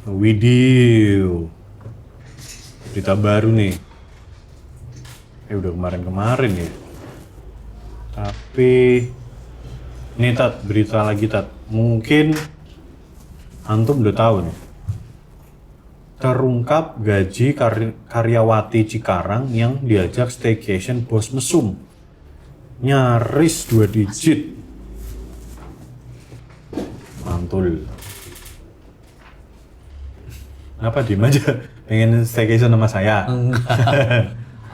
Widih, berita baru nih. Udah kemarin-kemarin ya. Tapi ini Tat, berita lagi Tat. Mungkin antum udah tahu nih. Terungkap gaji karyawati Cikarang yang diajak staycation bos mesum. Nyaris 2 digit. Mantul. Apa diem aja? Pengen staycation sama saya?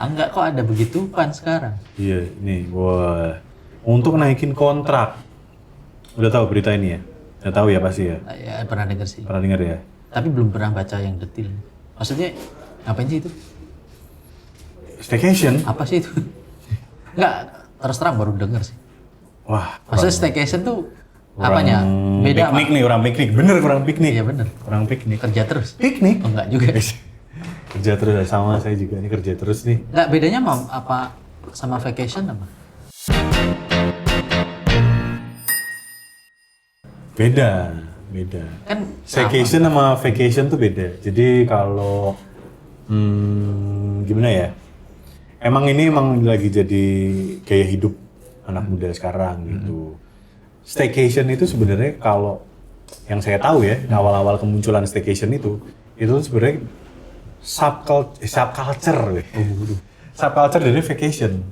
Enggak kok ada begituan sekarang. Iya, nih, wah. Untuk naikin kontrak. Udah tahu berita ini ya? Udah tahu ya pasti ya? Ya pernah dengar sih. Pernah dengar ya? Tapi belum pernah baca yang detail. Maksudnya ngapain sih itu? Staycation? Apa sih itu? Enggak, terus terang baru dengar sih. Wah, Maksudnya staycation tuh apanya? Beda piknik apa? nih, orang piknik. Bener, orang piknik. Iya bener. Orang piknik. Kerja terus? Piknik? Oh, enggak juga. Kerja terus, sama saya juga nih kerja terus nih. Enggak, bedanya apa sama vacation apa? Beda. Kan Staycation sama vacation tuh beda. Jadi kalau gimana ya? Emang ini lagi jadi gaya hidup anak muda sekarang gitu. Staycation itu sebenarnya kalau yang saya tahu ya, awal-awal kemunculan staycation itu sebenarnya subculture. Subculture dari vacation.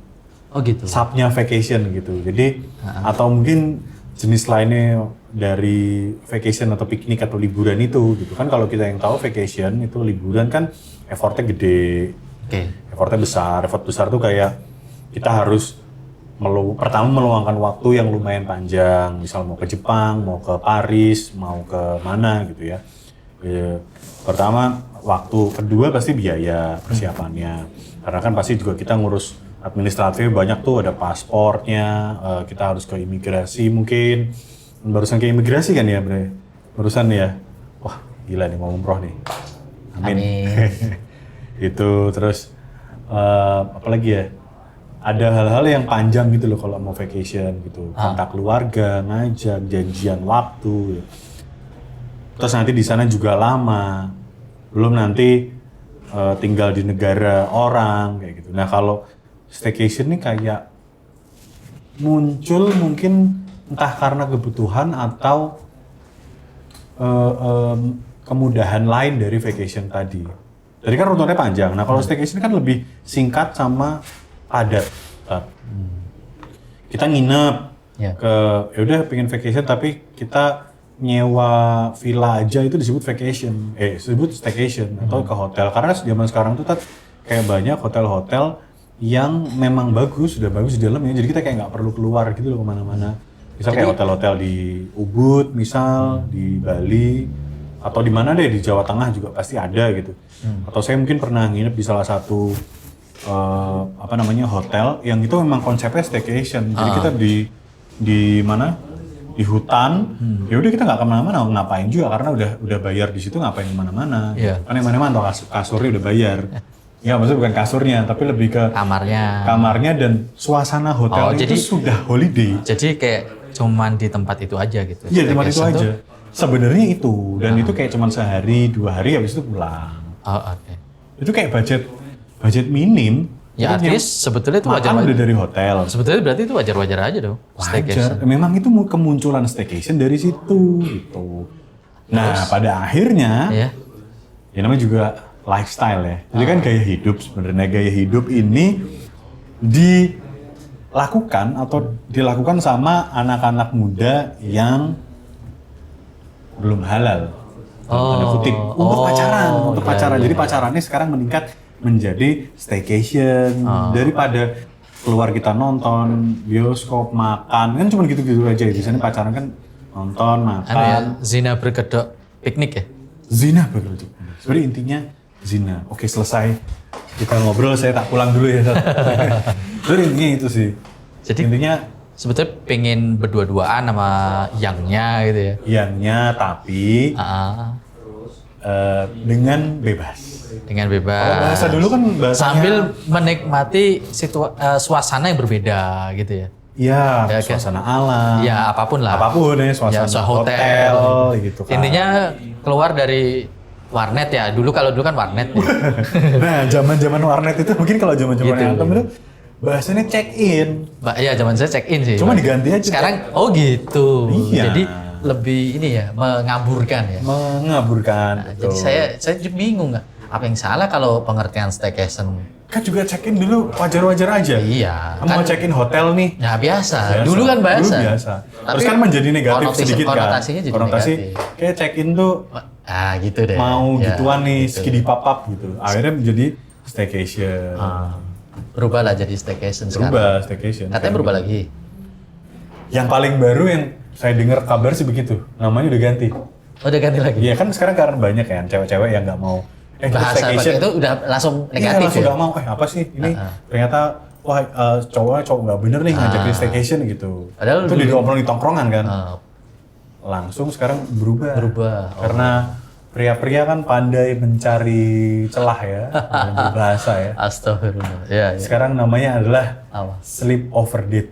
Oh gitu. Subnya vacation gitu. Jadi atau mungkin jenis lainnya dari vacation atau piknik atau liburan itu gitu kan. Kalau kita yang tahu vacation itu liburan kan effortnya gede, effortnya besar. Effort besar tuh kayak kita harus pertama meluangkan waktu yang lumayan panjang, misal mau ke Jepang, mau ke Paris, mau ke mana gitu ya. Pertama waktu, kedua pasti biaya persiapannya, karena kan pasti juga kita ngurus administratif banyak tuh, ada paspornya, kita harus ke imigrasi mungkin. Barusan ke imigrasi kan ya, Bre? Barusan ya. Wah, gila nih mau umroh nih. Amin. Itu terus apa lagi ya? Ada hal-hal yang panjang gitu loh kalau mau vacation gitu. Kontak keluarga, ngajak, janjian waktu. Terus nanti di sana juga lama. Belum nanti tinggal di negara orang kayak gitu. Nah, kalau staycation ini kayak muncul mungkin entah karena kebutuhan atau kemudahan lain dari vacation tadi. Jadi kan runtutannya panjang. Nah kalau staycation kan lebih singkat sama padat. Kita nginep ke, yaudah pengen vacation tapi kita nyewa villa aja itu disebut vacation. Disebut staycation atau ke hotel. Karena zaman sekarang tuh kayak banyak hotel-hotel yang memang bagus, sudah bagus di dalamnya. Jadi kita kayak nggak perlu keluar gitu loh kemana-mana. Misal kayak hotel-hotel di Ubud, misal di Bali, atau di mana deh di Jawa Tengah juga pasti ada gitu. Atau saya mungkin pernah nginep di salah satu hotel yang itu memang konsepnya staycation. Jadi kita di mana? Di hutan. Ya udah kita nggak kemana-mana, ngapain juga karena udah bayar di situ, ngapain kemana-mana. Kan yang mana-mana atau kasurnya udah bayar. Ya maksudnya bukan kasurnya, tapi lebih ke kamarnya dan suasana hotel itu sudah holiday. Jadi kayak cuman di tempat itu aja gitu. Iya, tempat itu aja. Sebenarnya itu, dan itu kayak cuman sehari, 2 hari habis itu pulang. Itu kayak budget minim. Ya at least sebetulnya itu wajar-wajar. Udah dari hotel. Sebetulnya berarti itu wajar-wajar aja dong. Wajar. Memang itu kemunculan staycation dari situ gitu. Nah, pada akhirnya ya namanya juga lifestyle ya. Jadi kan gaya hidup sebenarnya. Gaya hidup ini dilakukan sama anak-anak muda yang belum halal. Tanda kutip. Untuk pacaran. Jadi pacarannya sekarang meningkat menjadi staycation. Daripada keluar kita nonton, bioskop, makan. Kan cuma gitu-gitu aja. Biasanya pacaran kan nonton, makan. Zina berkedok piknik ya? Zina berkedok. Sebenarnya intinya zina. Oke, selesai kita ngobrol, saya tak pulang dulu ya. Jadi intinya itu sih. Jadi intinya sebetulnya pengen berdua-duaan sama yangnya gitu ya? Yangnya tapi dengan bebas. Dengan bebas. Kalau bahasa dulu kan bahasanya sambil menikmati suasana yang berbeda gitu ya? Iya, suasana alam. Ya apapun lah. Apapun ya, suasana hotel gitu kan. Intinya keluar dari warnet ya. Kalau dulu kan warnet. Nah, zaman warnet itu mungkin kalau zaman-zaman Gitu. Antam itu bahasanya check in. Iya, zaman saya check in sih. Cuma diganti aja. Sekarang gitu. Iya. Jadi lebih ini ya, mengaburkan ya. Mengaburkan. Nah, jadi saya juga bingung nggak apa yang salah kalau pengertian staycation. Kan juga check in dulu wajar-wajar aja. Iya. Mau check in hotel nih. Ya biasa. Dulu kan biasa. Dulu biasa. Terus kan menjadi negatif sedikit kan. Konotasinya jadi Konotasi negatif. kayak check in tuh Gitu deh. mau Ya, gituan nih, gitu. skidi papap gitu. Akhirnya menjadi staycation. Berubah lah jadi staycation sekarang. Berubah staycation. Katanya berubah lagi. Yang paling baru yang saya dengar kabar sih begitu. Namanya udah ganti. Oh, udah ganti lagi. Iya kan sekarang karena banyak kan cewek-cewek yang nggak mau Bahasa pakai itu udah langsung iya, negatif langsung ya. nggak mau. Apa sih ini? Ternyata wah cowok nggak bener nih ngajakin staycation gitu. Padahal itu dulu- diobrol di tongkrongan kan. Ah, Langsung sekarang berubah. berubah. Karena pria-pria kan pandai mencari celah ya dalam berbahasa ya. Astagfirullah. Ya, ya. Sekarang namanya adalah Apa? sleep over date.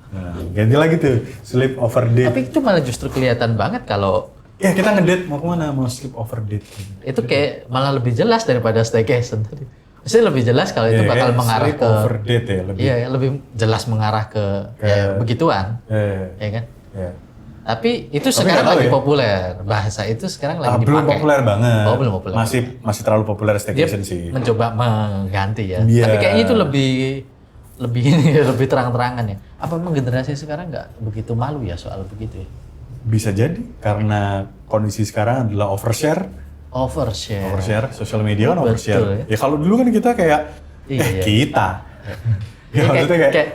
Nah, ganti lagi tuh sleep over date. Tapi itu malah justru kelihatan banget kalau Ya kita ngedate mau kemana? Mau sleep over date. itu kayak malah lebih jelas daripada staycation tadi. Maksudnya lebih jelas kalau itu Iya, bakal kayak mengarah sleep ke over date ya lebih. Iya, lebih jelas mengarah ke ya begituan, ya kan? Ya. Tapi itu Tapi sekarang nggak tahu lagi ya. populer. Bahasa itu sekarang lagi dipakai. Belum populer banget. Oh, belum populer. Masih terlalu populer Dia staycation sih. mencoba mengganti ya. Iya. Tapi kayaknya itu lebih ini lebih terang-terangan ya. Apa memang generasi sekarang nggak begitu malu ya soal begitu ya? Bisa jadi karena kondisi sekarang adalah overshare. Overshare. Overshare, sosial media kan Betul, overshare. ya. Ya kalau dulu kan kita kayak Iya. kita. Ya, Ya, maksudnya kayak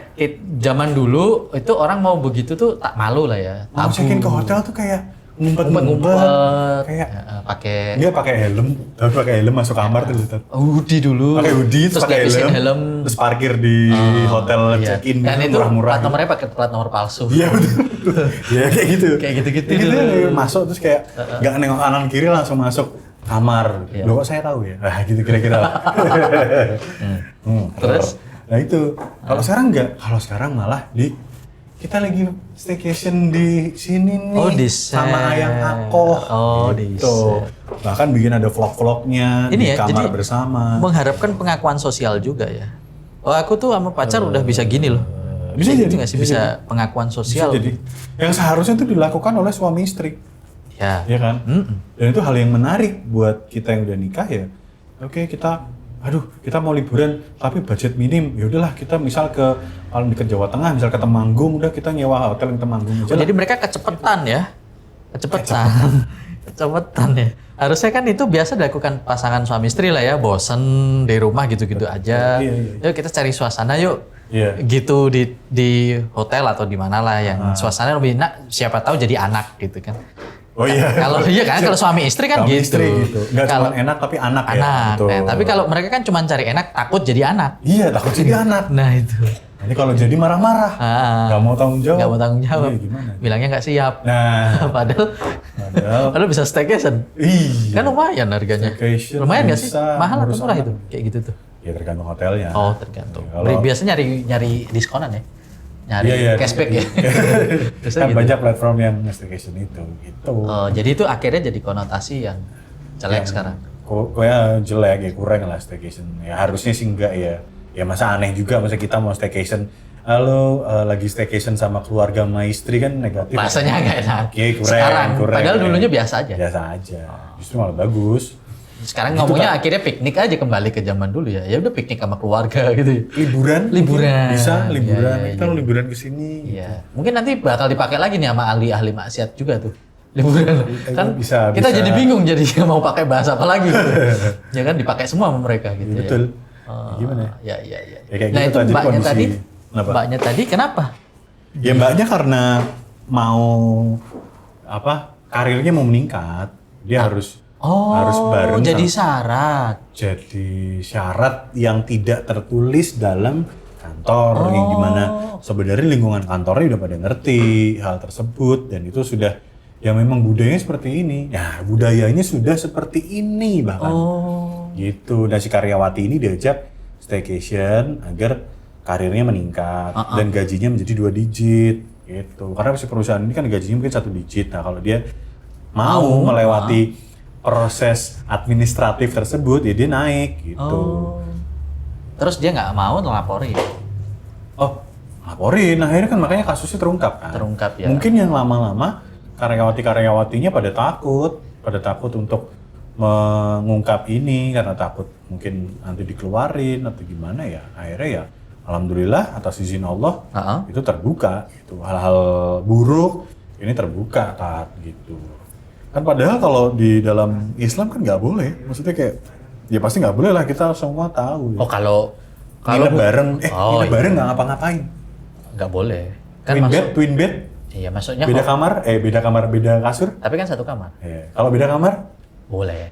zaman dulu itu orang mau begitu tuh tak malu lah ya. mau check-in ke hotel tuh kayak ngumpet-ngumpet. Kayak pakai dia pakai helm, tapi pakai helm masuk kamar tuh Ustaz. hoodie dulu. Pakai hoodie, terus pakai ngabisin helm, terus parkir di hotel Iya. check-in Dan gitu, itu murah-murah. plat nomornya pakai plat nomor palsu. Iya betul. Ya kayak gitu. Kayak gitu-gitu Kayak gitu dulu. ya, masuk terus kayak nggak nengok kanan kiri langsung masuk kamar. Iya. Loh kok saya tahu ya? Nah gitu kira-kira. Terus? Nah itu. Kalau sekarang enggak. Kalau sekarang malah kita lagi staycation di sini nih Oh, di sama set. Ayang Akoh. Oh, di gitu. Bahkan bikin ada vlog-vlognya Ini di ya, kamar jadi bersama. mengharapkan pengakuan sosial juga ya. Oh, aku tuh sama pacar udah bisa gini loh. Bisa Kayak jadi, gitu nggak sih bisa bisa pengakuan Bisa sosial. jadi yang seharusnya itu dilakukan oleh suami istri. Ya. Iya kan? Dan itu hal yang menarik buat kita yang udah nikah ya. Oke, kita mau liburan tapi budget minim. Ya udahlah kita misal ke paling dekat Jawa Tengah, misal ke Temanggung, udah kita nyewa hotel yang Temanggung aja. Oh, lah. jadi mereka kecepetan ya. Kecepetan. Kecepetan ya. Harusnya kan itu biasa dilakukan pasangan suami istri lah ya, bosen di rumah gitu-gitu aja. Iya. Yuk kita cari suasana yuk. Iya. Gitu di hotel atau di mana lah yang suasana lebih enak, siapa tahu jadi anak gitu kan. Oh iya. Kalau iya kan kalau suami istri kan Suami gitu. istri gitu. Nggak Kalau cuma enak tapi anak ya. anak. Betul. Nah, tapi kalau mereka kan cuma cari enak takut jadi anak. Iya, takut jadi anak. Nah, itu. Nanti kalau jadi marah-marah. Nggak mau tanggung jawab. Nggak mau tanggung jawab. Iya, gimana? Bilangnya nggak siap. Nah, Padahal bisa staycation. iya. Kan lumayan harganya. Staycation Lumayan nggak sih? bisa Mahal atau ngurus murah anak. itu? Kayak gitu tuh. Ya tergantung hotelnya. Oh, tergantung. Ya, kalau- Biasanya nyari diskonan ya. Nyari Iya. cashback ya. Biasanya Kan gitu. banyak platform yang staycation itu gitu. Oh, jadi itu akhirnya jadi konotasi yang jelek sekarang. Kayaknya jelek ya, kurang lah staycation. Ya harusnya sih enggak ya. Ya masa aneh juga masa kita mau staycation. Halo, lagi staycation sama keluarga sama istri kan negatif. Rasanya nggak enak. Oke, kurang. Sekarang, kurang. padahal dulunya biasa aja. Biasa aja. Justru malah bagus. Sekarang Gitu ngomongnya akhirnya piknik aja kembali ke zaman dulu ya. Ya udah piknik sama keluarga gitu. Liburan? Liburan. Bisa liburan. Iya, Kita liburan ke sini. Iya. Mungkin nanti bakal dipakai lagi nih sama ahli-ahli maksiat juga tuh. Liburan. Kan bisa, kita bisa. jadi bingung jadi mau pakai bahasa apa lagi gitu. Ya kan dipakai semua sama mereka gitu Betul. ya. Gimana Ya, ya? ya, ya. Ya, kayak Nah, gitu itu tadi mbaknya kondisi. tadi. Kenapa? Mbaknya tadi kenapa? Ya mbaknya karena mau karirnya mau meningkat, dia harus bareng jadi sama- syarat. jadi syarat yang tidak tertulis dalam kantor yang dimana sebenarnya lingkungan kantornya udah pada ngerti hal tersebut dan itu sudah ya memang budayanya seperti ini. Ya budayanya sudah seperti ini bahkan gitu. Dan si karyawati ini diajak staycation agar karirnya meningkat dan gajinya menjadi 2 digit gitu. Karena si perusahaan ini kan gajinya mungkin 1 digit. Nah kalau dia mau melewati proses administratif tersebut, ya dia naik gitu. Oh. Terus dia nggak mau ngelaporin. Oh, laporin. Akhirnya kan makanya kasusnya terungkap kan. Terungkap ya. Mungkin yang lama-lama karyawati-karyawatinya pada takut untuk mengungkap ini karena takut mungkin nanti dikeluarin atau gimana ya. Akhirnya ya alhamdulillah atas izin Allah itu terbuka gitu. Hal-hal buruk ini terbuka gitu. Kan padahal kalau di dalam Islam kan nggak boleh. Maksudnya kayak ya pasti nggak boleh lah, kita semua tahu. Oh kalau nginep bareng, nginep bareng nggak ngapa-ngapain. Nggak boleh. Kan Twin bed. Iya, maksudnya beda kamar, beda kasur. Tapi kan satu kamar. Iya. Kalau beda kamar? Boleh.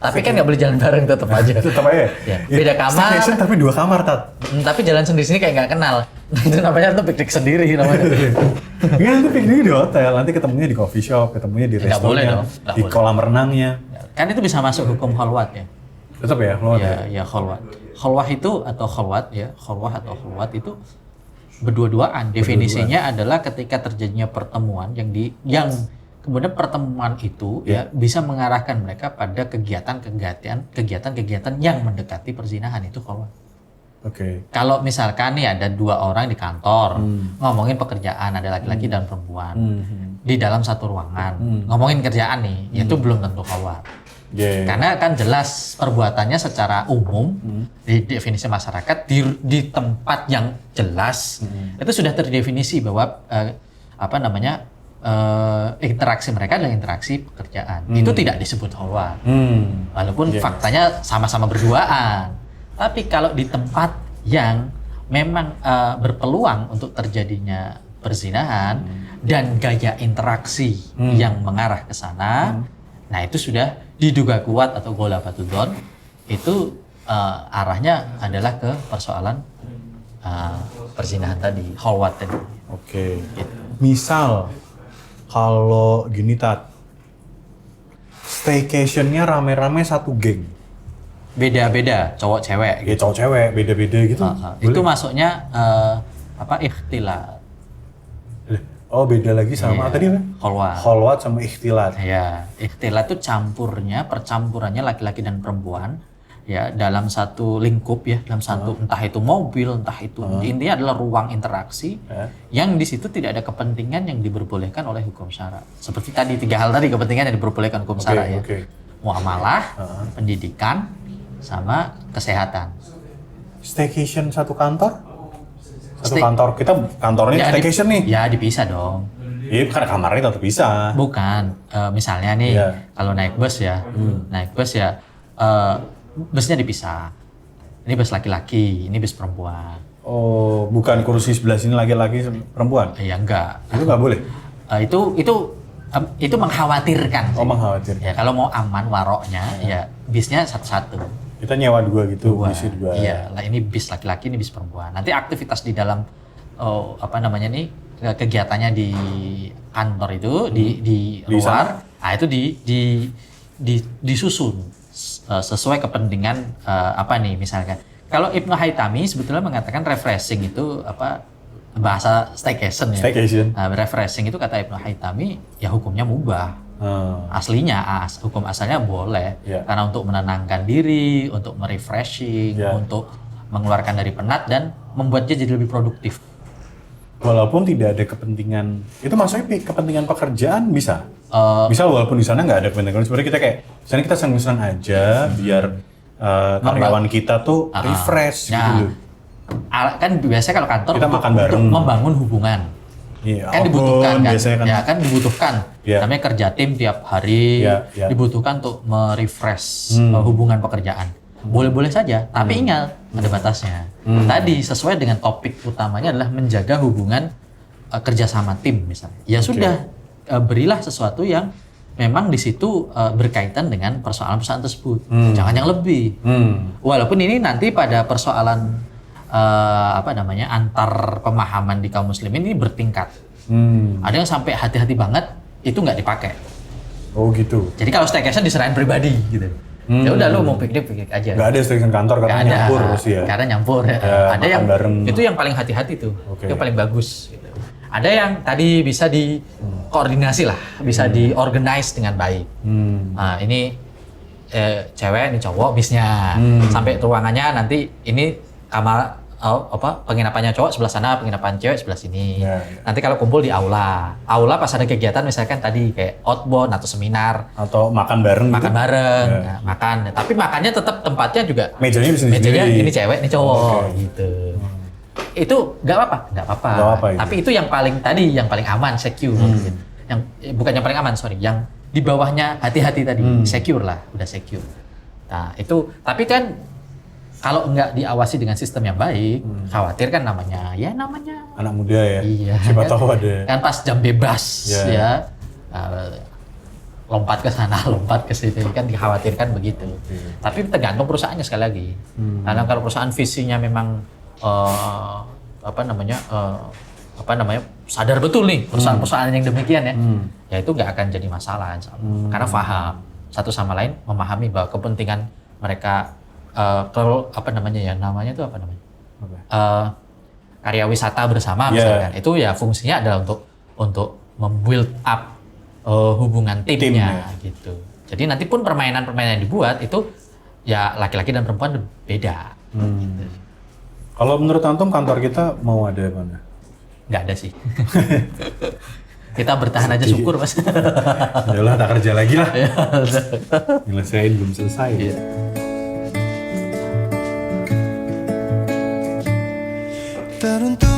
Tapi kan nggak boleh jalan bareng tetap aja. Tetap aja. Ya. Beda kamar. Staycation tapi 2 kamar, Tat. Tapi jalan sendiri kayak nggak kenal. Itu namanya tuh piknik sendiri namanya. Iya, nanti piknik di hotel, nanti ketemunya di coffee shop, ketemunya di restoran, di kolam renangnya. Kan itu bisa masuk hukum kholwat ya. Tetap ya, kholwat ya. Ya kholwat. Kholwah itu atau kholwat ya, kholwah atau kholwat itu berdua-duaan. Definisinya adalah ketika terjadinya pertemuan yang kemudian pertemuan itu ya bisa mengarahkan mereka pada kegiatan-kegiatan yang mendekati perzinahan, itu kholwat. Oke. Kalau misalkan nih ada 2 orang di kantor ngomongin pekerjaan, ada laki-laki dan perempuan di dalam satu ruangan ngomongin kerjaan nih, itu belum tentu kholwat. Karena kan jelas perbuatannya secara umum di definisi masyarakat di tempat yang jelas itu sudah terdefinisi bahwa interaksi mereka adalah interaksi pekerjaan. Itu tidak disebut kholwat. Walaupun faktanya sama-sama berduaan. Tapi kalau di tempat yang memang berpeluang untuk terjadinya perzinahan dan gaya interaksi yang mengarah ke sana, nah itu sudah diduga kuat atau ghalabatudon, itu arahnya adalah ke persoalan perzinahan tadi, kholwat tadi. Oke. Gitu. Misal kalau gini, Tat, staycation-nya rame-rame satu geng. Beda-beda, cowok cewek. Ya cowok cewek, beda-beda gitu. Itu masuknya ikhtilat. Oh, beda lagi sama tadi apa? Kholwat. Kholwat sama ikhtilat. Ya, ikhtilat itu percampurannya laki-laki dan perempuan ya dalam satu lingkup ya, dalam satu entah itu mobil, entah itu intinya adalah ruang interaksi yang di situ tidak ada kepentingan yang diperbolehkan oleh hukum syara. Seperti tadi 3 hal tadi, kepentingan yang diperbolehkan hukum syara ya. Muamalah, pendidikan, sama kesehatan. Staycation satu kantor? Kantor kita kantornya ya, staycation nih. Ya dipisah dong. Iya, karena kamarnya tetap bisa. Bukan, misalnya nih kalau naik bus ya, busnya dipisah. Ini bus laki-laki, ini bus perempuan. Oh, bukan kursi sebelah sini laki-laki perempuan? Iya enggak. Itu nggak boleh. Itu mengkhawatirkan. Oh, mengkhawatirkan. Ya kalau mau aman waroknya, ya bisnya satu-satu. Kita nyewa 2 gitu, bisnya 2. Iya, lah ini bis laki-laki, ini bis perempuan. Nanti aktivitas di dalam kegiatannya di kantor itu di luar, itu disusun sesuai kepentingan misalkan. Kalau Ibnu Haytami sebetulnya mengatakan refreshing itu bahasa staycation ya. Refreshing itu kata Ibnu Haytami ya hukumnya mubah. Aslinya hukum asalnya boleh karena untuk menenangkan diri, untuk merefreshing, untuk mengeluarkan dari penat dan membuat dia jadi lebih produktif. Walaupun tidak ada kepentingan, itu maksudnya kepentingan pekerjaan bisa? Misal walaupun di sana nggak ada kepentingan, sebenarnya kita kayak, misalnya kita senang-senang aja biar karyawan kita tuh refresh gitu. Kan biasanya kalau kantor kita makan bareng, untuk membangun hubungan. Iya, kan dibutuhkan kan, kan dibutuhkan. Namanya kerja tim tiap hari, dibutuhkan untuk merefresh hubungan pekerjaan. Boleh-boleh saja, tapi ingat ada batasnya. Tadi sesuai dengan topik utamanya adalah menjaga hubungan kerjasama tim misalnya. Ya sudah, berilah sesuatu yang memang di situ berkaitan dengan persoalan-persoalan tersebut. Jangan yang lebih. Walaupun ini nanti pada persoalan antar pemahaman di kaum muslimin ini bertingkat. Ada yang sampai hati-hati banget itu nggak dipakai. Oh gitu. Jadi kalau staycation diserahin pribadi gitu. Ya udah lu mau piknik aja. Nggak ada staycation kantor karena nyampur sih ya. Karena nyampur. Ada yang bareng. Itu yang paling hati-hati tuh. Yang paling bagus. Gitu. Ada yang tadi bisa dikoordinasi lah, bisa diorganize dengan baik. Nah, ini cewek, ini cowok bisnya. Sampai ruangannya nanti ini kamar penginapannya cowok sebelah sana, penginapan cewek sebelah sini. Nanti kalau kumpul di aula pas ada kegiatan misalkan tadi kayak outbound atau seminar atau makan bareng. Nah, makan. Tapi makannya tetap tempatnya juga Mejanya bisa mejanya sendiri. ini cewek, ini cowok gitu. Itu nggak apa-apa. Tapi itu yang paling aman, secure. Yang bukan yang paling aman, yang di bawahnya hati-hati tadi, secure lah, udah secure. Nah itu, tapi kan kalau nggak diawasi dengan sistem yang baik, khawatir kan namanya anak muda ya. Iya. Siapa tahu ada. Kan pas jam bebas ya, lompat ke sana, lompat ke situ kan dikhawatirkan begitu. Tapi tergantung perusahaannya sekali lagi. Karena kalau perusahaan visinya memang sadar betul nih perusahaan-perusahaan yang demikian ya itu nggak akan jadi masalah karena paham satu sama lain, memahami bahwa kepentingan mereka karya wisata bersama misalkan itu ya fungsinya adalah untuk membuild up hubungan timnya gitu. Jadi nanti pun permainan yang dibuat itu ya laki-laki dan perempuan beda. Gitu. Kalau menurut Antum kantor kita mau ada mana? Nggak ada sih. Kita bertahan aja, syukur Mas. Yalah, tak kerja lagi lah. Nyelesain belum selesai. Iya. Teruntuk